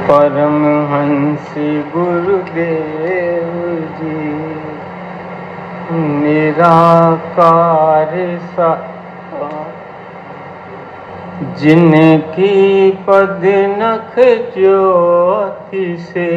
परमहंस गुरुदेव जी निराकार साकार, जिनकी पद नख ज्योति से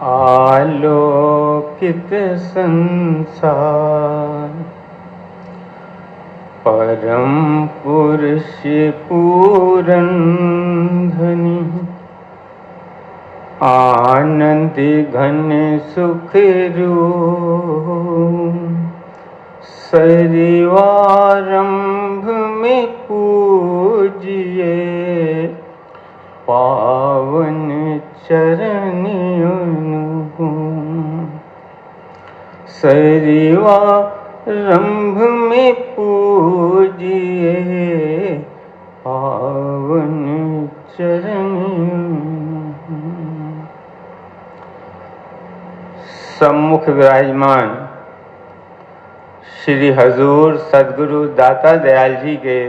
आलोकित संसार। परम पुरुष पूरन धनी, आनंद घन सुख रूप, सरिवारंभ में पूजिए पावन चरण अनुपम। सरिवारंभ में पूजिए पावन चरण। सम्मुख विराजमान श्री हजूर सद्गुरु दाता दयाल जी के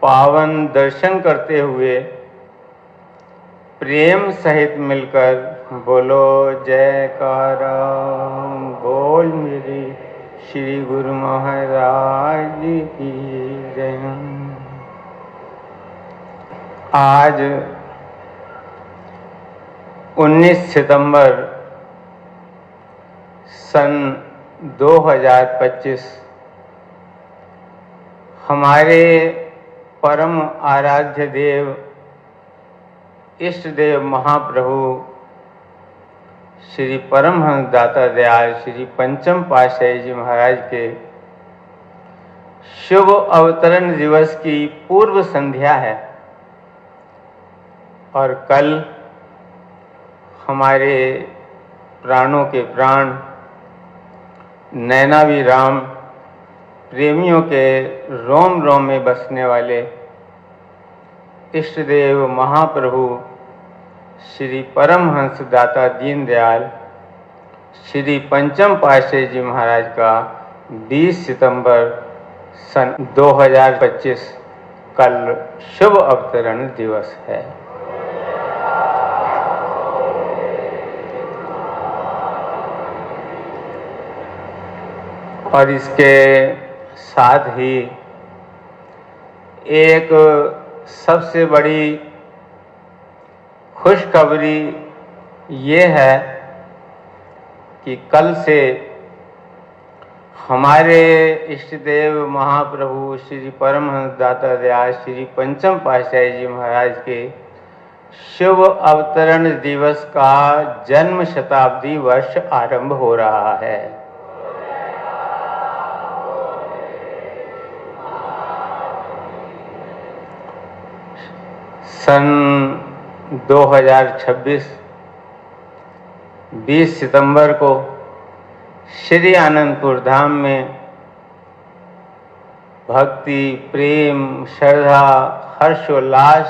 पावन दर्शन करते हुए प्रेम सहित मिलकर बोलो जयकारा बोल मेरे श्री गुरु महाराज की जय। आज 19 सितंबर सन 2025 हमारे परम आराध्य देव इष्ट देव महाप्रभु श्री परमहंस दाता दयाल श्री पंचम पातशाही जी महाराज के शुभ अवतरण दिवस की पूर्व संध्या है और कल हमारे प्राणों के प्राण नैनावी राम प्रेमियों के रोम रोम में बसने वाले इष्ट देव महाप्रभु श्री परमहंस दाता दीनदयाल श्री पंचम पातशाही जी महाराज का 20 सितंबर सन 2025 कल शुभ अवतरण दिवस है। और इसके साथ ही एक सबसे बड़ी खुशखबरी ये है कि कल से हमारे इष्ट देव महाप्रभु श्री परमहंस दाता दयाल श्री पंचम पातशाही जी महाराज के शुभ अवतरण दिवस का जन्म शताब्दी वर्ष आरंभ हो रहा है। सन 2026 20 सितंबर को श्री आनंदपुर धाम में भक्ति प्रेम श्रद्धा हर्षोल्लास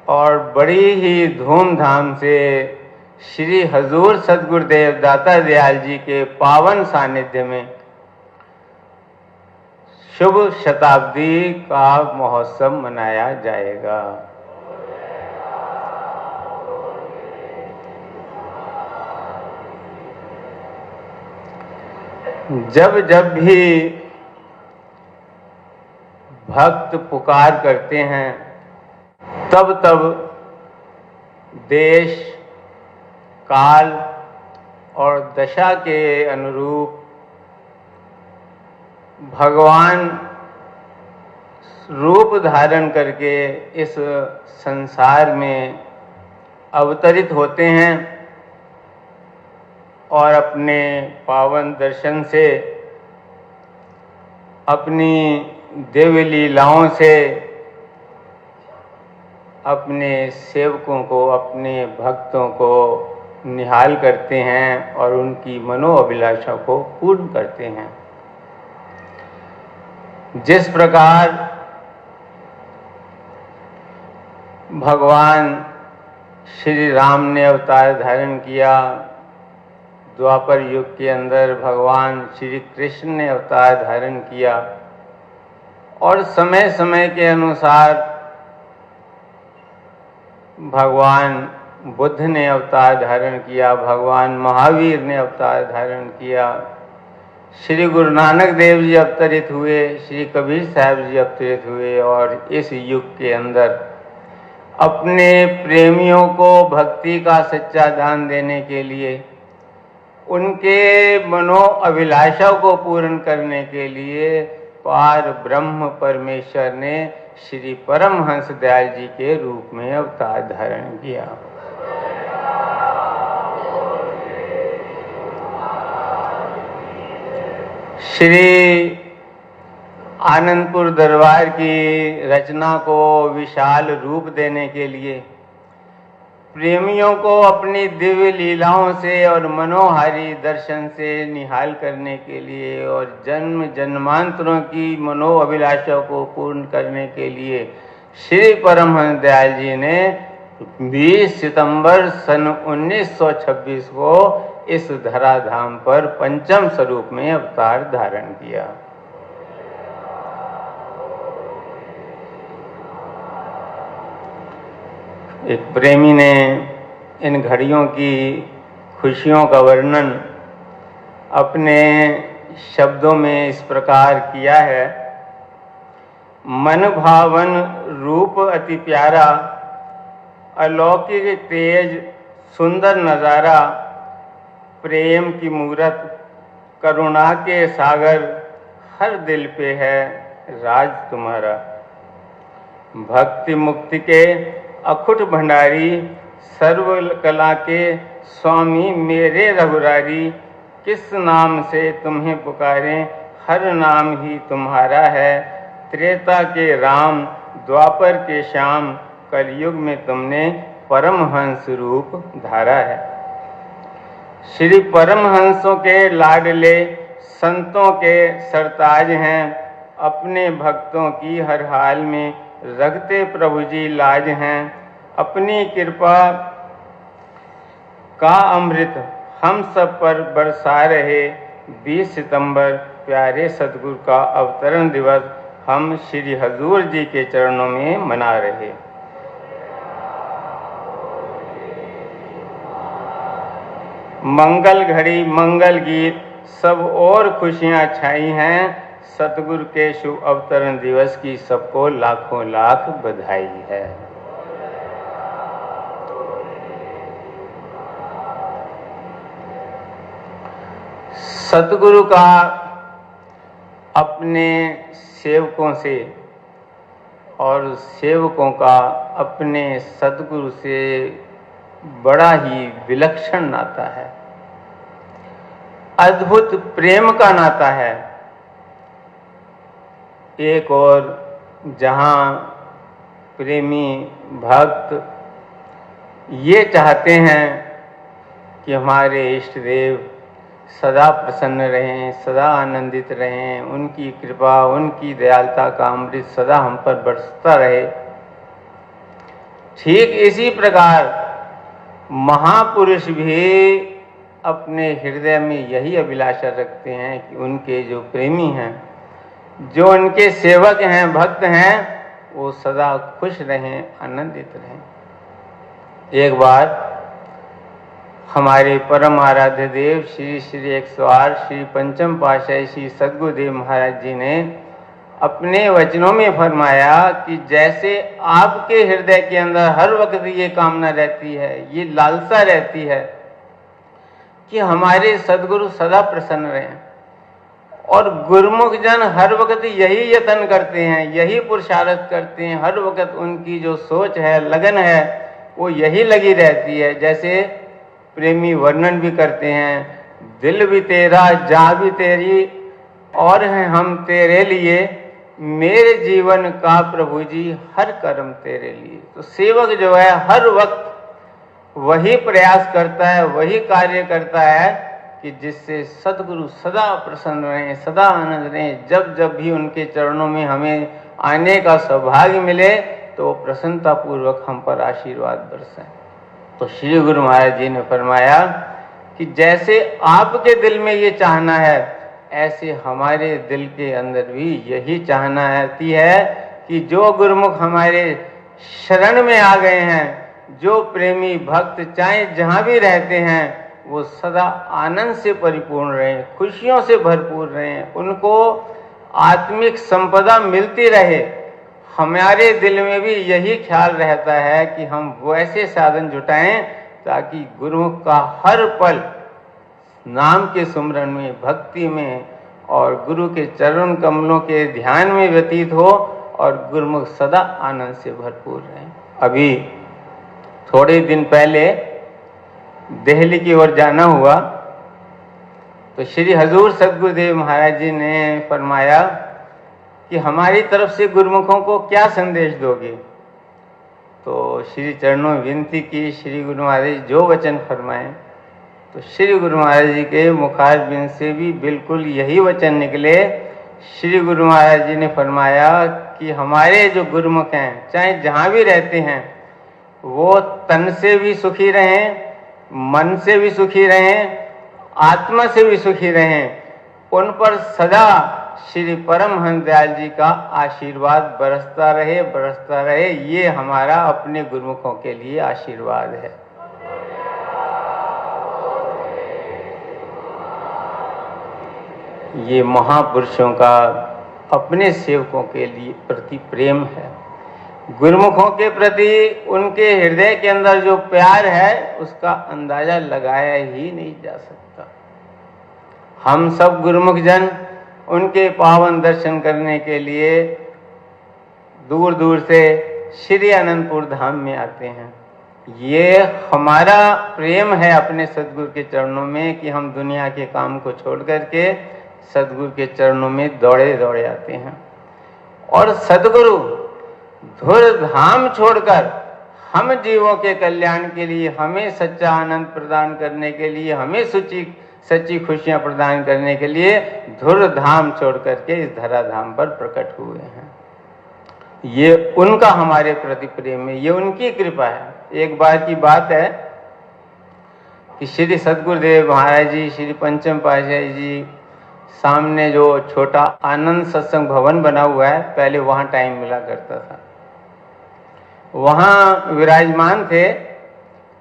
और बड़ी ही धूमधाम से श्री हजूर सद्गुरुदेव दाता दयाल जी के पावन सानिध्य में शुभ शताब्दी का महोत्सव मनाया जाएगा। जब जब भी भक्त पुकार करते हैं तब तब देश काल और दशा के अनुरूप भगवान रूप धारण करके इस संसार में अवतरित होते हैं और अपने पावन दर्शन से अपनी दिव्य लीलाओं से अपने सेवकों को अपने भक्तों को निहाल करते हैं और उनकी मनोअभिलाषा को पूर्ण करते हैं। जिस प्रकार भगवान श्री राम ने अवतार धारण किया, द्वापर युग के अंदर भगवान श्री कृष्ण ने अवतार धारण किया और समय समय के अनुसार भगवान बुद्ध ने अवतार धारण किया, भगवान महावीर ने अवतार धारण किया, श्री गुरु नानक देव जी अवतरित हुए, श्री कबीर साहब जी अवतरित हुए और इस युग के अंदर अपने प्रेमियों को भक्ति का सच्चा दान देने के लिए, उनके मनो अभिलाषा को पूर्ण करने के लिए पार ब्रह्म परमेश्वर ने श्री परमहंस दयाल जी के रूप में अवतार धारण किया। श्री आनंदपुर दरबार की रचना को विशाल रूप देने के लिए, प्रेमियों को अपनी दिव्य लीलाओं से और मनोहारी दर्शन से निहाल करने के लिए और जन्म जन्मांतरों की मनो अभिलाषा को पूर्ण करने के लिए श्री परमहंस दयाल जी ने 20 सितंबर सन 1926 को इस धराधाम पर पंचम स्वरूप में अवतार धारण किया। एक प्रेमी ने इन घड़ियों की खुशियों का वर्णन अपने शब्दों में इस प्रकार किया है। मन भावन रूप अति प्यारा, अलौकिक तेज सुंदर नज़ारा, प्रेम की मूरत, करुणा के सागर, हर दिल पे है राज तुम्हारा। भक्ति मुक्ति के अखुट भंडारी, सर्व कला के स्वामी मेरे रघुरारी, किस नाम से तुम्हें पुकारें, हर नाम ही तुम्हारा है। त्रेता के राम, द्वापर के श्याम, कलयुग में तुमने परमहंस रूप धारा है। श्री परमहंसों के लाडले, संतों के सरताज हैं, अपने भक्तों की हर हाल में रखते प्रभु जी लाज हैं। अपनी कृपा का अमृत हम सब पर बरसा रहे। 20 सितंबर प्यारे सतगुरु का अवतरण दिवस हम श्री हजूर जी के चरणों में मना रहे। मंगल घड़ी मंगल गीत सब और खुशियां छाई हैं। सतगुरु के शुभ अवतरण दिवस की सबको लाखों लाख बधाई है। सतगुरु का अपने सेवकों से और सेवकों का अपने सतगुरु से बड़ा ही विलक्षण नाता है, अद्भुत प्रेम का नाता है। एक और जहां प्रेमी भक्त ये चाहते हैं कि हमारे इष्ट देव सदा प्रसन्न रहें, सदा आनंदित रहें, उनकी कृपा उनकी दयालुता का अमृत सदा हम पर बरसता रहे, ठीक इसी प्रकार महापुरुष भी अपने हृदय में यही अभिलाषा रखते हैं कि उनके जो प्रेमी हैं, जो उनके सेवक हैं, भक्त हैं, वो सदा खुश रहें, आनंदित रहें। एक बार हमारे परम आराध्य देव श्री श्री 108 श्री पंचम पातशाही श्री सद्गुरुदेव महाराज जी ने अपने वचनों में फरमाया कि जैसे आपके हृदय के अंदर हर वक्त ये कामना रहती है, ये लालसा रहती है कि हमारे सद्गुरु सदा प्रसन्न रहें, और गुरुमुख जन हर वक्त यही यत्न करते हैं, यही पुरुषार्थ करते हैं, हर वक्त उनकी जो सोच है, लगन है, वो यही लगी रहती है। जैसे प्रेमी वर्णन भी करते हैं, दिल भी तेरा, जान भी तेरी, और हैं हम तेरे लिए, मेरे जीवन का प्रभु जी हर कर्म तेरे लिए। तो सेवक जो है हर वक्त वही प्रयास करता है, वही कार्य करता है कि जिससे सद्गुरु सदा प्रसन्न रहें, सदा आनंद रहें। जब जब भी उनके चरणों में हमें आने का सौभाग्य मिले तो प्रसन्नता पूर्वक हम पर आशीर्वाद बरसाएं। तो श्री गुरु महाराज जी ने फरमाया कि जैसे आपके दिल में ये चाहना है, ऐसे हमारे दिल के अंदर भी यही चाहना आती है कि जो गुरुमुख हमारे शरण में आ गए हैं, जो प्रेमी भक्त चाहे जहाँ भी रहते हैं वो सदा आनंद से परिपूर्ण रहें, खुशियों से भरपूर रहें, उनको आत्मिक संपदा मिलती रहे। हमारे दिल में भी यही ख्याल रहता है कि हम वैसे साधन जुटाएं ताकि गुरुमुख का हर पल नाम के सुमरन में, भक्ति में और गुरु के चरण कमलों के ध्यान में व्यतीत हो और गुरुमुख सदा आनंद से भरपूर रहे। अभी थोड़े दिन पहले दिल्ली की ओर जाना हुआ तो श्री हजूर सदगुरुदेव महाराज जी ने फरमाया कि हमारी तरफ से गुरुमुखों को क्या संदेश दोगे। तो श्री चरणों में विनती की, श्री गुरु महाराज जो वचन फरमाएं। तो श्री गुरु महाराज जी के मुखारबिंद से भी बिल्कुल यही वचन निकले। श्री गुरु महाराज जी ने फरमाया कि हमारे जो गुरुमुख हैं चाहे जहाँ भी रहते हैं वो तन से भी सुखी रहें, मन से भी सुखी रहें, आत्मा से भी सुखी रहें। उन पर सदा श्री परमहंस दयाल जी का आशीर्वाद बरसता रहे। ये हमारा अपने गुरुमुखों के लिए आशीर्वाद है। ये महापुरुषों का अपने सेवकों के लिए प्रति प्रेम है। गुरुमुखों के प्रति उनके हृदय के अंदर जो प्यार है उसका अंदाजा लगाया ही नहीं जा सकता। हम सब गुरुमुख जन उनके पावन दर्शन करने के लिए दूर दूर से श्री अनंतपुर धाम में आते हैं। ये हमारा प्रेम है अपने सदगुरु के चरणों में कि हम दुनिया के काम को छोड़ करके सदगुरु के चरणों में दौड़े दौड़े आते हैं। और सदगुरु धुर धाम छोड़कर हम जीवों के कल्याण के लिए, हमें सच्चा आनंद प्रदान करने के लिए, हमें सच्ची खुशियां प्रदान करने के लिए धुर धाम छोड़ करके इस धराधाम पर प्रकट हुए हैं। ये उनका हमारे प्रति प्रेम है, ये उनकी कृपा है। एक बार की बात है कि श्री सदगुरुदेव महाराज जी, श्री पंचम पातशाही जी सामने जो छोटा आनंद सत्संग भवन बना हुआ है, पहले वहाँ टाइम मिला करता था, वहाँ विराजमान थे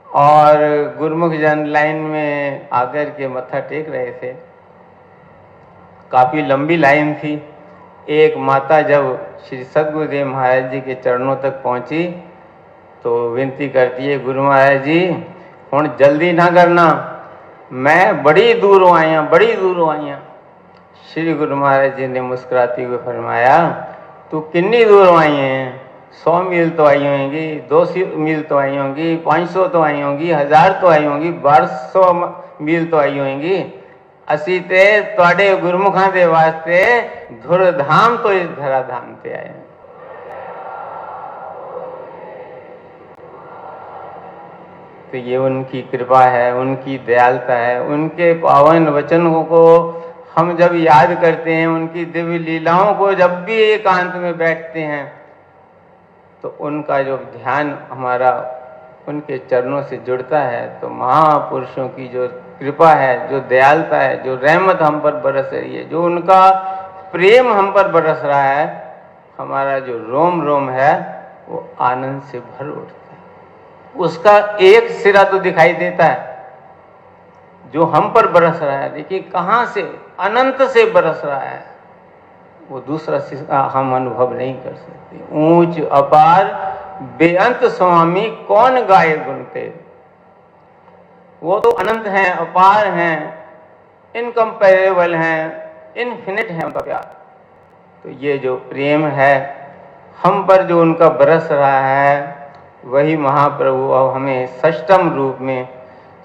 और गुरुमुख जन लाइन में आकर के मत्था टेक रहे थे। काफ़ी लंबी लाइन थी। एक माता जब श्री सदगुरुदेव महाराज जी के चरणों तक पहुँची तो विनती करती है, गुरु महाराज जी हुण जल्दी ना करना, मैं बड़ी दूरों आईयां। श्री गुरु महाराज जी ने मुस्कुराते हुए फरमाया, तू कितनी दूरों आई हैं? 100 मील तो आई होंगी, 200 मील तो आई होंगी, 500 तो आई होंगी, 1000 तो आई होंगी, 1200 मील तो आई होंगी। असी ते तुहाडे गुरमुखां दे वास्ते धुर धाम तो इस धराधाम ते आए। तो ये उनकी कृपा है, उनकी दयालुता है। उनके पावन वचनों को हम जब याद करते हैं, उनकी दिव्य लीलाओं को जब भी एकांत में बैठते हैं तो उनका जो ध्यान हमारा उनके चरणों से जुड़ता है तो महापुरुषों की जो कृपा है, जो दयालुता है, जो रहमत हम पर बरस रही है, जो उनका प्रेम हम पर बरस रहा है, हमारा जो रोम रोम है वो आनंद से भर उठता है। उसका एक सिरा तो दिखाई देता है जो हम पर बरस रहा है, लेकिन कहाँ से, अनंत से बरस रहा है, वो दूसरा सिरा हम अनुभव नहीं कर सकते। ऊंच अपार बेअंत स्वामी कौन गाए गुण तेरे। वो तो अनंत हैं, अपार हैं, इनकम्पेरेबल हैं, इन्फिनिट है उनका प्यार। तो ये जो प्रेम है हम पर जो उनका बरस रहा है, वही महाप्रभु अब हमें सष्टम रूप में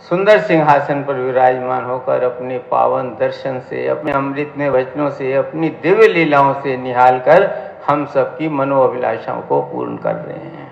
सुंदर सिंहासन पर विराजमान होकर अपने पावन दर्शन से, अपने अमृतमय वचनों से, अपनी दिव्य लीलाओं से निहाल कर हम सबकी मनोअभिलाषाओं को पूर्ण कर रहे हैं।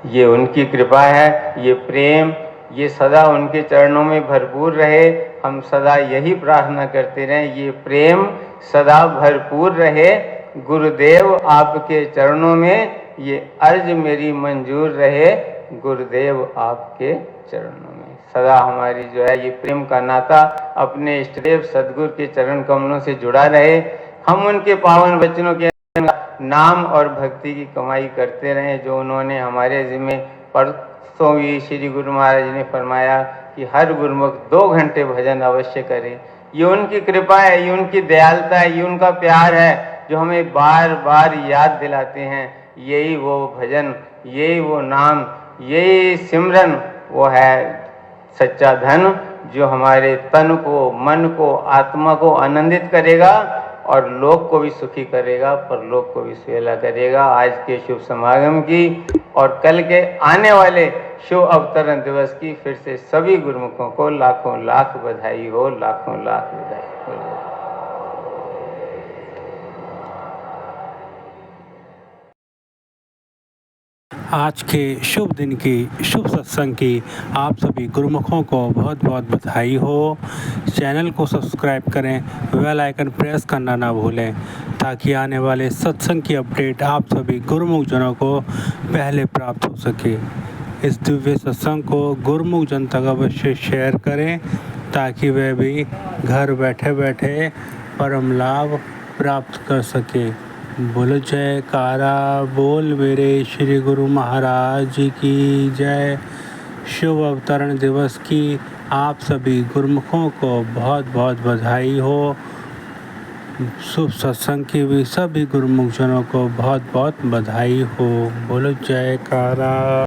ये उनकी कृपा है, ये प्रेम, ये सदा उनके चरणों में भरपूर रहे। हम सदा यही प्रार्थना करते रहें, ये प्रेम सदा भरपूर रहे। गुरुदेव आपके चरणों में ये अर्ज मेरी मंजूर रहे, गुरुदेव आपके चरणों में सदा हमारी जो है ये प्रेम का नाता अपने इष्टदेव सदगुरु के चरण कमलों से जुड़ा रहे। हम उनके पावन वचनों के नाम और भक्ति की कमाई करते रहें जो उन्होंने हमारे जिम्मे परसों भी श्री गुरु महाराज ने फरमाया कि हर गुरुमुख 2 घंटे भजन अवश्य करे। ये उनकी कृपा है, ये उनकी दयालुता है, ये उनका प्यार है जो हमें बार बार याद दिलाते हैं। यही वो भजन, यही वो नाम, यही सिमरन वो है सच्चा धन जो हमारे तन को, मन को, आत्मा को आनंदित करेगा और लोक को भी सुखी करेगा, परलोक को भी सुहेला करेगा। आज के शुभ समागम की और कल के आने वाले शुभ अवतरण दिवस की फिर से सभी गुरुमुखों को लाखों लाख बधाई हो, लाखों लाख बधाई हो। आज के शुभ दिन की, शुभ सत्संग की आप सभी गुरुमुखों को बहुत बहुत बधाई हो। चैनल को सब्सक्राइब करें, बेल आइकन प्रेस करना ना भूलें ताकि आने वाले सत्संग की अपडेट आप सभी गुरुमुख जनों को पहले प्राप्त हो सके। इस दिव्य सत्संग को गुरुमुख जन तक अवश्य शेयर करें ताकि वे भी घर बैठे बैठे परम लाभ प्राप्त कर सके। बोलो जयकारा बोल मेरे श्री गुरु महाराज की जय। शुभ अवतरण दिवस की आप सभी गुरुमुखों को बहुत बहुत बधाई हो। शुभ सत्संग की भी सभी गुरुमुख जनों को बहुत बहुत बधाई हो। बोलो जयकारा।